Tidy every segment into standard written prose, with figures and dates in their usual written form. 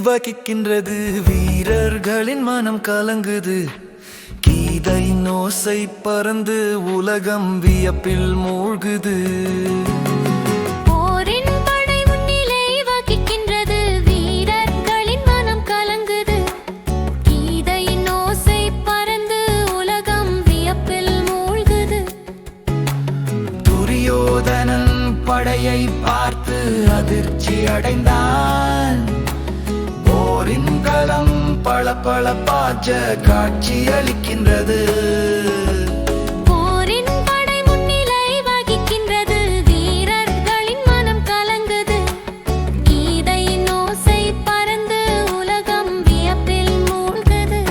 வகிக்கின்றது. வீரர்களின் மனம் கலங்குது. கீதையின் ஓசை பறந்து உலகம் வியப்பில் மூழ்குது. போரின் படை முன்னிலை வகிக்கின்றது. வீரர்களின் மனம் கலங்குது. கீதையின் ஓசை பறந்து உலகம் வியப்பில் மூழ்குது. துரியோதனன் படையை பார்த்து அதிர்ச்சி அடைந்தான். போரின் களம் பளபளப்பாக காட்சி அளிக்கின்றது. போரின் படை முன்னிலை வகிக்கின்றது. வீரர்களின் மனம் கலங்குது. கீதையின் ஓசை பறந்து உலகம் வியப்பில் மூழ்குது.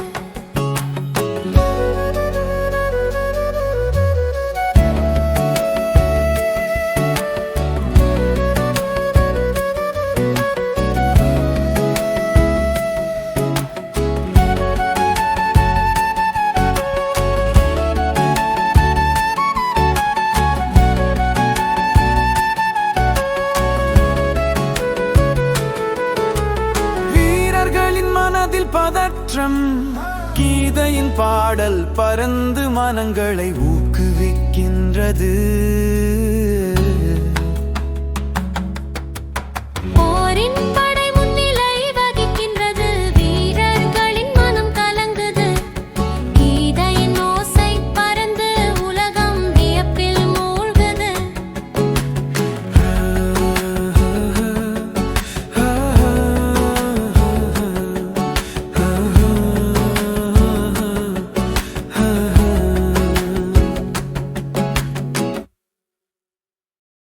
மனதில் பதற்றம். கீதையின் பாடல் பறந்து மனங்களை ஊக்குவிக்கின்றது. போரின்